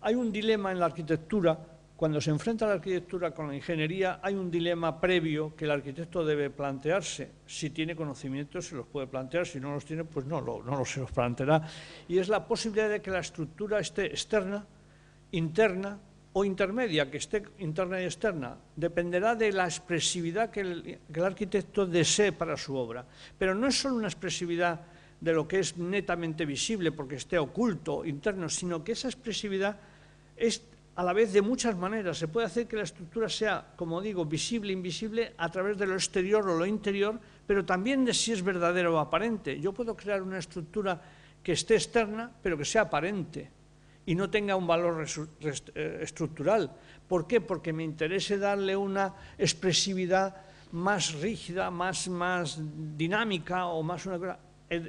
hay un dilema en la arquitectura. Cuando se enfrenta la arquitectura con la ingeniería, hay un dilema previo que el arquitecto debe plantearse. Si tiene conocimientos, se los puede plantear; si no los tiene, pues no se los planteará. Y es la posibilidad de que la estructura esté externa, interna o intermedia. Que esté interna y externa dependerá de la expresividad que el arquitecto desee para su obra. Pero no es solo una expresividad de lo que es netamente visible porque esté oculto, interno, sino que esa expresividad es a la vez de muchas maneras. Se puede hacer que la estructura sea, como digo, visible, invisible, a través de lo exterior o lo interior, pero también de si es verdadero o aparente. Yo puedo crear una estructura que esté externa, pero que sea aparente y no tenga un valor estructural. ¿Por qué? Porque me interese darle una expresividad más rígida, más dinámica o más una cosa.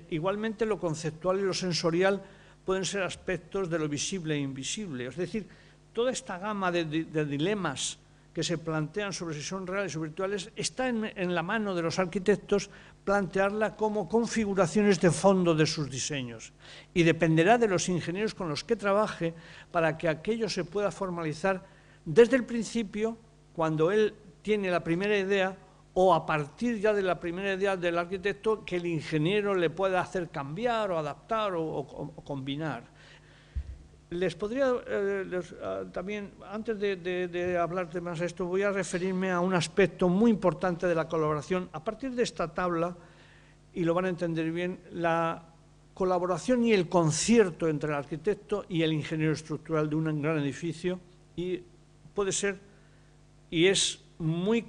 Igualmente, lo conceptual y lo sensorial pueden ser aspectos de lo visible e invisible. Es decir, toda esta gama de dilemas que se plantean sobre si son reales o virtuales está en la mano de los arquitectos plantearla como configuraciones de fondo de sus diseños. Y dependerá de los ingenieros con los que trabaje para que aquello se pueda formalizar desde el principio, cuando él tiene la primera idea, o a partir ya de la primera idea del arquitecto, que el ingeniero le pueda hacer cambiar o adaptar o combinar. Les podría también, antes de hablar de más esto, voy a referirme a un aspecto muy importante de la colaboración. A partir de esta tabla, y lo van a entender bien, la colaboración y el concierto entre el arquitecto y el ingeniero estructural de un gran edificio, y puede ser, y es muy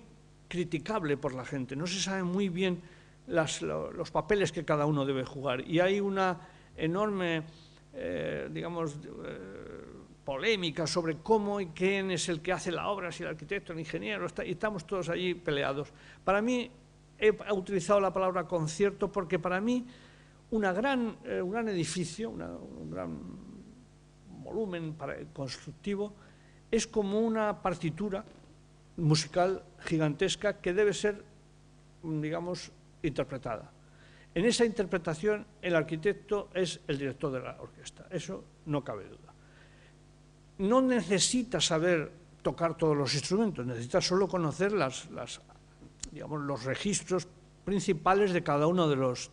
criticable por la gente. No se sabe muy bien los papeles que cada uno debe jugar, y hay una enorme polémica sobre cómo y quién es el que hace la obra, si el arquitecto, el ingeniero, y estamos todos allí peleados. Para mí, he utilizado la palabra concierto porque para mí un gran edificio, un gran volumen constructivo, es como una partitura musical gigantesca que debe ser, digamos, interpretada. En esa interpretación, el arquitecto es el director de la orquesta, eso no cabe duda. No necesita saber tocar todos los instrumentos, necesita solo conocer los registros principales de cada uno de los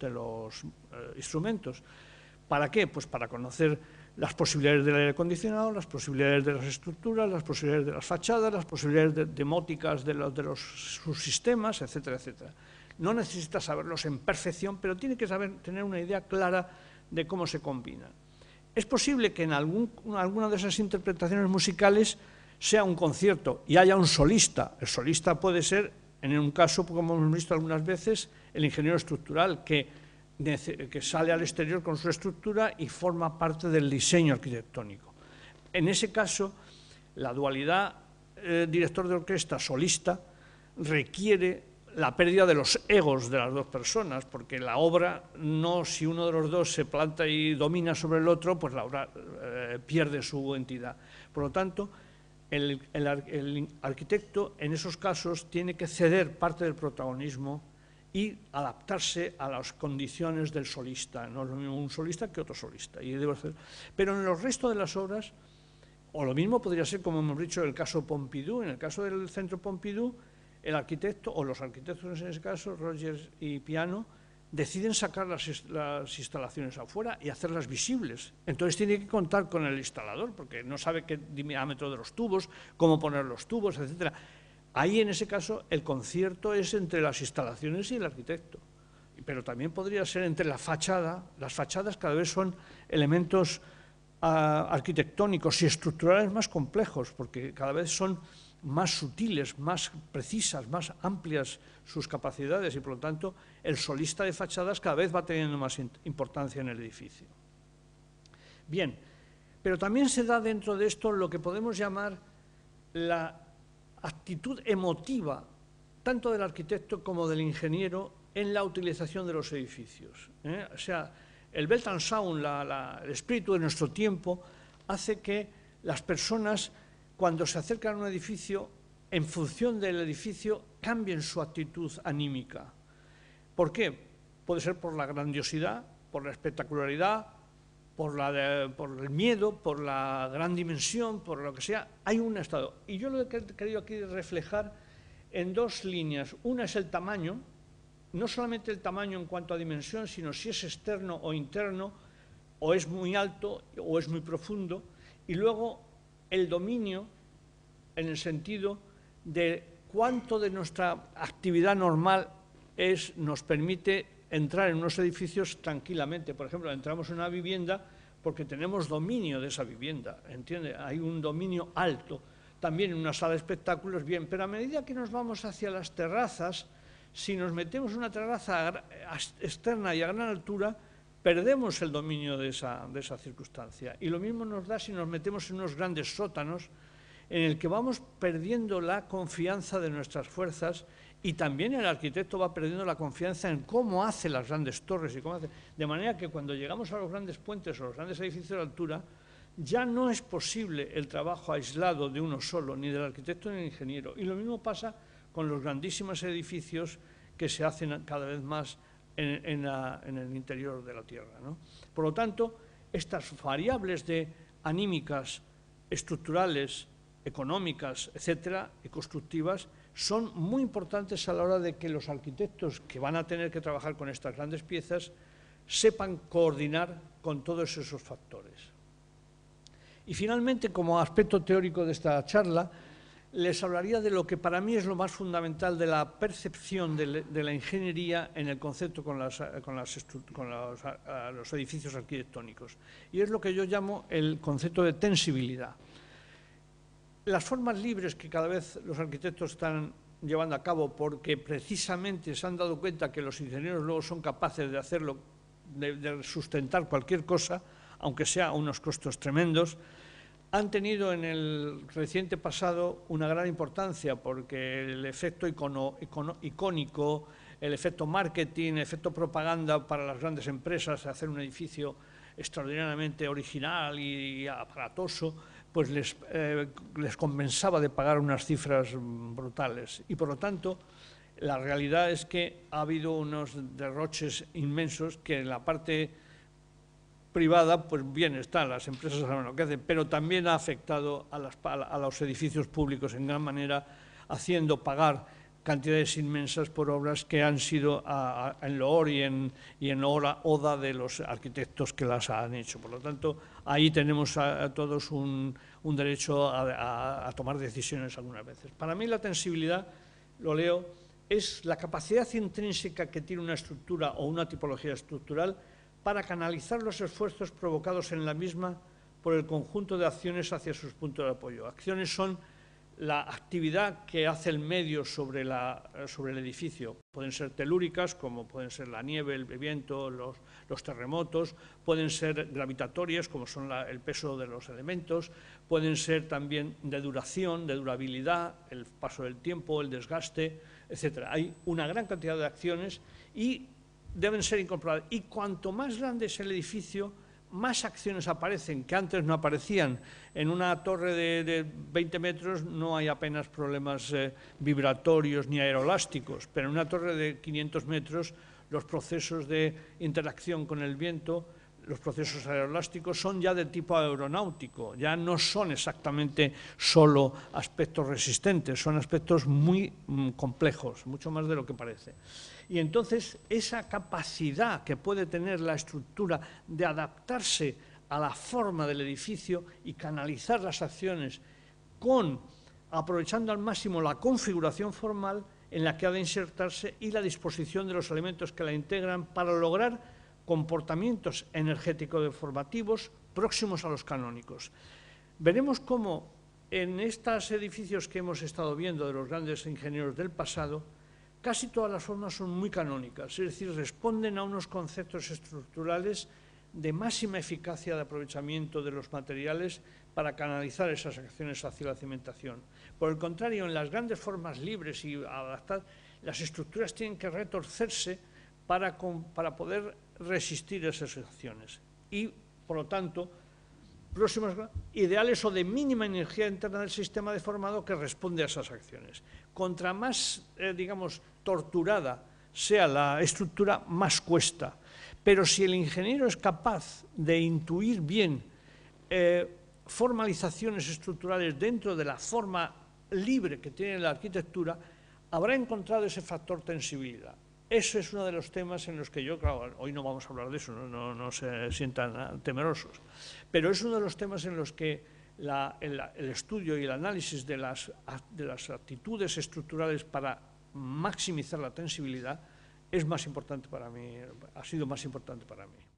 instrumentos. ¿Para qué? Pues para conocer las posibilidades del aire acondicionado, las posibilidades de las estructuras, las posibilidades de las fachadas, las posibilidades demóticas de los subsistemas, etcétera, etcétera. No necesita saberlos en perfección, pero tiene que tener una idea clara de cómo se combinan. Es posible que en alguna de esas interpretaciones musicales sea un concierto y haya un solista. El solista puede ser, en un caso, como hemos visto algunas veces, el ingeniero estructural, que sale al exterior con su estructura y forma parte del diseño arquitectónico. En ese caso, la dualidad director de orquesta solista requiere la pérdida de los egos de las dos personas, porque la obra, si uno de los dos se planta y domina sobre el otro, pues la obra pierde su entidad. Por lo tanto, el arquitecto en esos casos tiene que ceder parte del protagonismo y adaptarse a las condiciones del solista. No es lo mismo un solista que otro solista. Pero en los restos de las obras, o lo mismo podría ser, como hemos dicho, el caso Pompidou. En el caso del Centro Pompidou, el arquitecto, o los arquitectos en ese caso, Rogers y Piano, deciden sacar las instalaciones afuera y hacerlas visibles. Entonces tiene que contar con el instalador, porque no sabe qué diámetro de los tubos, cómo poner los tubos, etc. Ahí, en ese caso, el concierto es entre las instalaciones y el arquitecto. Pero también podría ser entre la fachada. Las fachadas cada vez son elementos arquitectónicos y estructurales más complejos, porque cada vez son más sutiles, más precisas, más amplias sus capacidades, y por lo tanto el solista de fachadas cada vez va teniendo más importancia en el edificio. Bien, pero también se da dentro de esto lo que podemos llamar la actitud emotiva, tanto del arquitecto como del ingeniero, en la utilización de los edificios. O sea, el Weltanschauung, el espíritu de nuestro tiempo, hace que las personas, cuando se acercan a un edificio, en función del edificio, cambien su actitud anímica. ¿Por qué? Puede ser por la grandiosidad, por la espectacularidad, por el miedo, por la gran dimensión, por lo que sea, hay un estado. Y yo lo he querido aquí reflejar en dos líneas. Una es el tamaño, no solamente el tamaño en cuanto a dimensión, sino si es externo o interno, o es muy alto o es muy profundo, y luego el dominio en el sentido de cuánto de nuestra actividad normal nos permite entrar en unos edificios tranquilamente. Por ejemplo, entramos en una vivienda porque tenemos dominio de esa vivienda, ¿entiende? Hay un dominio alto. También en una sala de espectáculos, bien, pero a medida que nos vamos hacia las terrazas, si nos metemos en una terraza externa y a gran altura, perdemos el dominio de esa circunstancia. Y lo mismo nos da si nos metemos en unos grandes sótanos, en el que vamos perdiendo la confianza de nuestras fuerzas, y también el arquitecto va perdiendo la confianza en cómo hace las grandes torres y cómo hace. De manera que cuando llegamos a los grandes puentes o los grandes edificios de altura, ya no es posible el trabajo aislado de uno solo, ni del arquitecto ni del ingeniero. Y lo mismo pasa con los grandísimos edificios que se hacen cada vez más en el interior de la Tierra, ¿no? Por lo tanto, estas variables anímicas, estructurales, económicas, etcétera, y constructivas, son muy importantes a la hora de que los arquitectos que van a tener que trabajar con estas grandes piezas sepan coordinar con todos esos factores. Y finalmente, como aspecto teórico de esta charla, les hablaría de lo que para mí es lo más fundamental de la percepción de la ingeniería en el concepto con los edificios arquitectónicos. Y es lo que yo llamo el concepto de tensibilidad. Las formas libres que cada vez los arquitectos están llevando a cabo, porque precisamente se han dado cuenta que los ingenieros luego son capaces de hacerlo, de sustentar cualquier cosa, aunque sea a unos costos tremendos, han tenido en el reciente pasado una gran importancia, porque el efecto icónico, el efecto marketing, el efecto propaganda para las grandes empresas, hacer un edificio extraordinariamente original y aparatoso, pues les compensaba de pagar unas cifras brutales. Y por lo tanto, la realidad es que ha habido unos derroches inmensos que en la parte privada, pues bien está, las empresas saben lo que hacen, pero también ha afectado a los edificios públicos en gran manera, haciendo pagar cantidades inmensas por obras que han sido en loor y en oda de los arquitectos que las han hecho. Por lo tanto, ahí tenemos a todos un derecho a tomar decisiones algunas veces. Para mí la tensibilidad, lo leo, es la capacidad intrínseca que tiene una estructura o una tipología estructural para canalizar los esfuerzos provocados en la misma por el conjunto de acciones hacia sus puntos de apoyo. Acciones son la actividad que hace el medio sobre el edificio. Pueden ser telúricas, como pueden ser la nieve, el viento, los terremotos, pueden ser gravitatorias, como son el peso de los elementos, pueden ser también de duración, de durabilidad, el paso del tiempo, el desgaste, etc. Hay una gran cantidad de acciones y deben ser incorporadas. Y cuanto más grande es el edificio, más acciones aparecen que antes no aparecían. En una torre de 20 metros no hay apenas problemas vibratorios ni aeroelásticos, pero en una torre de 500 metros los procesos de interacción con el viento, los procesos aeroelásticos son ya de tipo aeronáutico, ya no son exactamente solo aspectos resistentes, son aspectos muy complejos, mucho más de lo que parece. Y entonces esa capacidad que puede tener la estructura de adaptarse a la forma del edificio y canalizar las acciones aprovechando al máximo la configuración formal en la que ha de insertarse y la disposición de los elementos que la integran para lograr comportamientos energéticos deformativos próximos a los canónicos. Veremos cómo en estos edificios que hemos estado viendo de los grandes ingenieros del pasado, casi todas las formas son muy canónicas, es decir, responden a unos conceptos estructurales de máxima eficacia de aprovechamiento de los materiales para canalizar esas acciones hacia la cimentación. Por el contrario, en las grandes formas libres y adaptadas, las estructuras tienen que retorcerse para poder resistir esas acciones. Y, por lo tanto, próximos ideales o de mínima energía interna del sistema deformado que responde a esas acciones. Contra más, digamos, torturada sea la estructura, más cuesta. Pero si el ingeniero es capaz de intuir bien formalizaciones estructurales dentro de la forma libre que tiene la arquitectura, habrá encontrado ese factor tensibilidad. Ese es uno de los temas en los que yo, claro, hoy no vamos a hablar de eso, no se sientan temerosos, pero es uno de los temas en los que el estudio y el análisis de las actitudes estructurales para maximizar la tensibilidad es más importante para mí, ha sido más importante para mí.